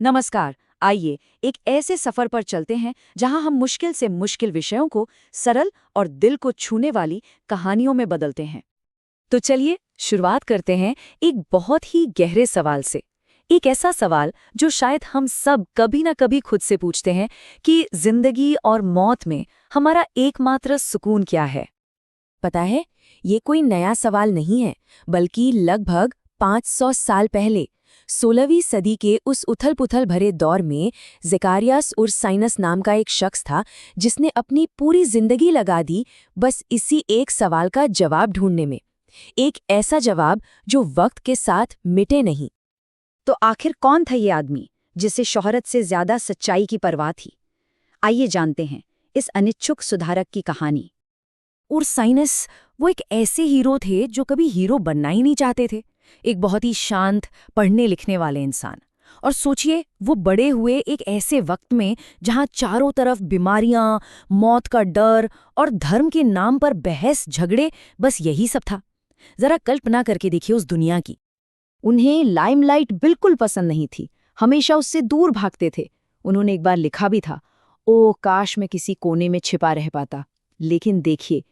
नमस्कार। आइए एक ऐसे सफर पर चलते हैं जहां हम मुश्किल से मुश्किल विषयों को सरल और दिल को छूने वाली कहानियों में बदलते हैं। तो चलिए शुरुआत करते हैं एक बहुत ही गहरे सवाल से। एक ऐसा सवाल जो शायद हम सब कभी ना कभी खुद से पूछते हैं कि जिंदगी और मौत में हमारा एकमात्र सुकून क्या है। पता है, ये कोई नया सवाल नहीं है, बल्कि लगभग 500 साल पहले 16वीं सदी के उस उथल-पुथल भरे दौर में ज़ेकारियास उरसाइनस नाम का एक शख्स था, जिसने अपनी पूरी जिंदगी लगा दी बस इसी एक सवाल का जवाब ढूंढने में। एक ऐसा जवाब जो वक्त के साथ मिटे नहीं। तो आखिर कौन था ये आदमी जिसे शोहरत से ज्यादा सच्चाई की परवाह थी? आइए जानते हैं इस अनिच्छुक सुधारक की कहानी। उरसाइनस वो एक ऐसे हीरो थे जो कभी हीरो बनना ही नहीं चाहते थे। एक बहुत ही शांत, पढ़ने लिखने वाले इंसान। और सोचिए, वो बड़े हुए एक ऐसे वक्त में जहां चारों तरफ बीमारियां, मौत का डर और धर्म के नाम पर बहस झगड़े, बस यही सब था। जरा कल्पना करके देखिए उस दुनिया की। उन्हें लाइमलाइट बिल्कुल पसंद नहीं थी, हमेशा उससे दूर भागते थे। उन्होंने एक बार लिखा भी था, ओ काश मैं किसी कोने में छिपा रह पाता। लेकिन देखिए,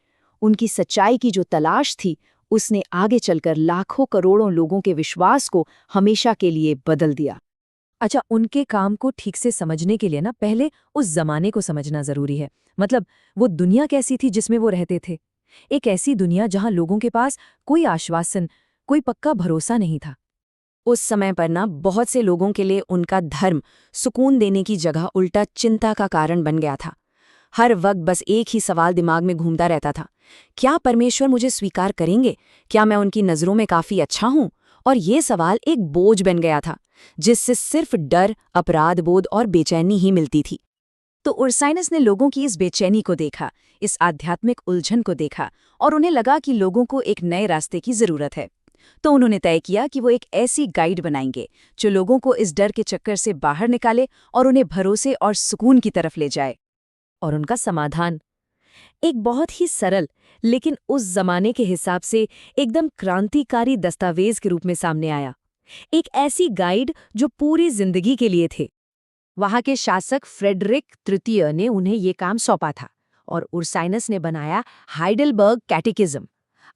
उनकी सच्चाई की जो तलाश थी, उसने आगे चलकर लाखों करोड़ों लोगों के विश्वास को हमेशा के लिए बदल दिया। अच्छा, उनके काम को ठीक से समझने के लिए ना पहले उस जमाने को समझना जरूरी है। मतलब वो दुनिया कैसी थी जिसमें वो रहते थे। एक ऐसी दुनिया जहां लोगों के पास कोई आश्वासन, कोई पक्का भरोसा नहीं था। उस समय पर ना बहुत से लोगों के लिए उनका धर्म सुकून देने की जगह उल्टा चिंता का कारण बन गया था। हर वक्त बस एक ही सवाल दिमाग में घूमता रहता था, क्या परमेश्वर मुझे स्वीकार करेंगे? क्या मैं उनकी नज़रों में काफ़ी अच्छा हूँ? और ये सवाल एक बोझ बन गया था, जिससे सिर्फ डर, अपराध बोध और बेचैनी ही मिलती थी। तो उरसाइनस ने लोगों की इस बेचैनी को देखा, इस आध्यात्मिक उलझन को देखा, और उन्हें लगा कि लोगों को एक नए रास्ते की ज़रूरत है। तो उन्होंने तय किया कि वो एक ऐसी गाइड बनाएंगे जो लोगों को इस डर के चक्कर से बाहर निकाले और उन्हें भरोसे और सुकून की तरफ ले जाए। और उनका समाधान एक बहुत ही सरल, लेकिन उस जमाने के हिसाब से एकदम क्रांतिकारी दस्तावेज के रूप में सामने आया। एक ऐसी गाइड जो पूरी जिंदगी के लिए थे। वहां के शासक फ्रेडरिक तृतीय ने उन्हें ये काम सौंपा था, और उरसाइनस ने बनाया हाइडेलबर्ग कैटेकिज्म।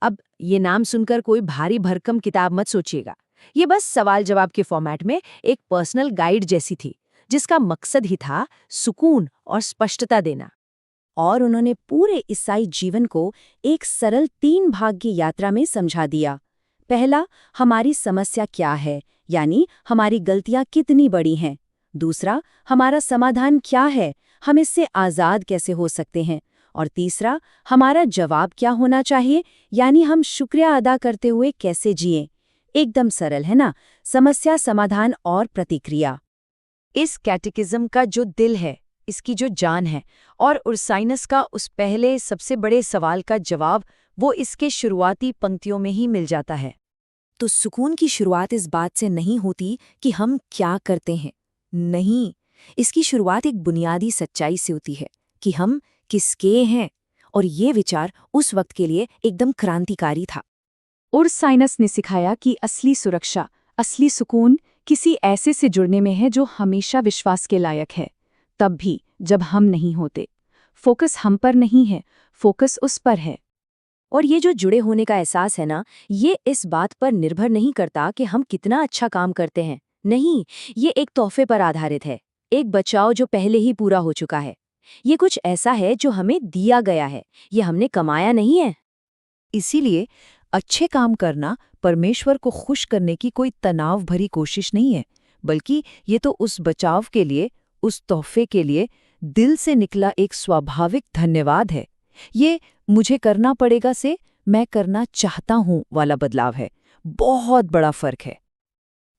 अब ये नाम सुनकर कोई भारी भरकम किताब मत सोचिएगा। ये बस सवाल जवाब के फॉर्मेट में एक पर्सनल गाइड जैसी थी, जिसका मकसद ही था सुकून और स्पष्टता देना। और उन्होंने पूरे ईसाई जीवन को एक सरल 3 भाग की यात्रा में समझा दिया। पहला, हमारी समस्या क्या है, यानी हमारी गलतियां कितनी बड़ी हैं। दूसरा, हमारा समाधान क्या है, हम इससे आज़ाद कैसे हो सकते हैं। और तीसरा, हमारा जवाब क्या होना चाहिए, यानी हम शुक्रिया अदा करते हुए कैसे जिएं। एकदम सरल है ना? समस्या, समाधान और प्रतिक्रिया। इस कैटेकिज्म का जो दिल है, इसकी जो जान है, और उरसाइनस का उस पहले सबसे बड़े सवाल का जवाब, वो इसके शुरुआती पंक्तियों में ही मिल जाता है। तो सुकून की शुरुआत इस बात से नहीं होती कि हम क्या करते हैं। नहीं, इसकी शुरुआत एक बुनियादी सच्चाई से होती है कि हम किसके हैं। और ये विचार उस वक्त के लिए एकदम क्रांतिकारी था। उरसाइनस ने सिखाया कि असली सुरक्षा, असली सुकून किसी ऐसे से जुड़ने में है जो हमेशा विश्वास के लायक है, तब भी जब हम नहीं होते। फोकस हम पर नहीं है, फोकस उस पर है। और ये जो जुड़े होने का एहसास है ना, ये इस बात पर निर्भर नहीं करता कि हम कितना अच्छा काम करते हैं। नहीं, ये एक तोहफे पर आधारित है। एक बचाव जो पहले ही पूरा हो चुका है। ये कुछ ऐसा है जो हमें दिया गया है, ये हमने कमाया नहीं है। इसीलिए अच्छे काम करना परमेश्वर को खुश करने की कोई तनाव भरी कोशिश नहीं है, बल्कि ये तो उस बचाव के लिए, उस तोहफे के लिए दिल से निकला एक स्वाभाविक धन्यवाद है। ये मुझे करना पड़ेगा से मैं करना चाहता हूं वाला बदलाव है। बहुत बड़ा फर्क है।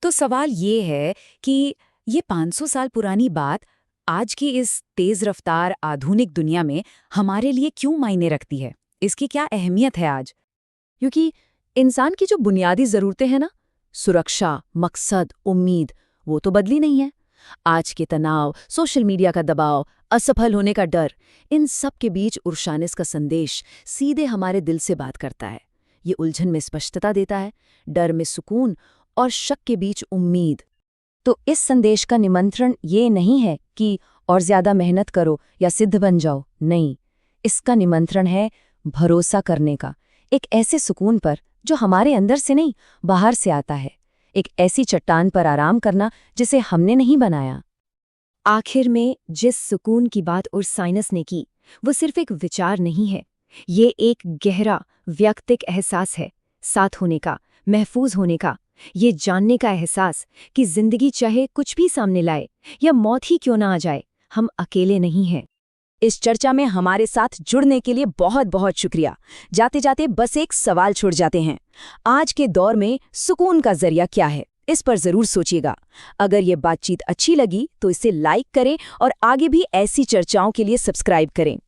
तो सवाल ये है कि ये 500 साल पुरानी बात आज की इस तेज रफ्तार आधुनिक दुनिया में हमारे लिए क्यों मायने रखती है? इसकी क्या अहमियत है आज? क्योंकि इंसान की जो बुनियादी ज़रूरतें हैं ना, सुरक्षा, मकसद, उम्मीद, वो तो बदली नहीं है। आज के तनाव, सोशल मीडिया का दबाव, असफल होने का डर, इन सब के बीच उरसानिस का संदेश सीधे हमारे दिल से बात करता है। ये उलझन में स्पष्टता देता है, डर में सुकून और शक के बीच उम्मीद। तो इस संदेश का निमंत्रण ये नहीं है कि और ज्यादा मेहनत करो या सिद्ध बन जाओ, नहीं। इसका निमंत्रण है भरोसा करने का, एक ऐसे सुकून पर जो हमारे अंदर से नहीं, बाहर से आता है, एक ऐसी चट्टान पर आराम करना जिसे हमने नहीं बनाया। आखिर में जिस सुकून की बात उर्साइनस ने की, वो सिर्फ एक विचार नहीं है, ये एक गहरा व्यक्तिक एहसास है, साथ होने का, महफूज होने का, ये जानने का एहसास कि जिंदगी चाहे कुछ भी सामने लाए या मौत ही क्यों ना आ जाए, हम अकेले नहीं हैं। इस चर्चा में हमारे साथ जुड़ने के लिए बहुत बहुत शुक्रिया। जाते जाते बस एक सवाल छोड़ जाते हैं, आज के दौर में सुकून का जरिया क्या है, इस पर जरूर सोचिएगा। अगर ये बातचीत अच्छी लगी तो इसे लाइक करें और आगे भी ऐसी चर्चाओं के लिए सब्सक्राइब करें।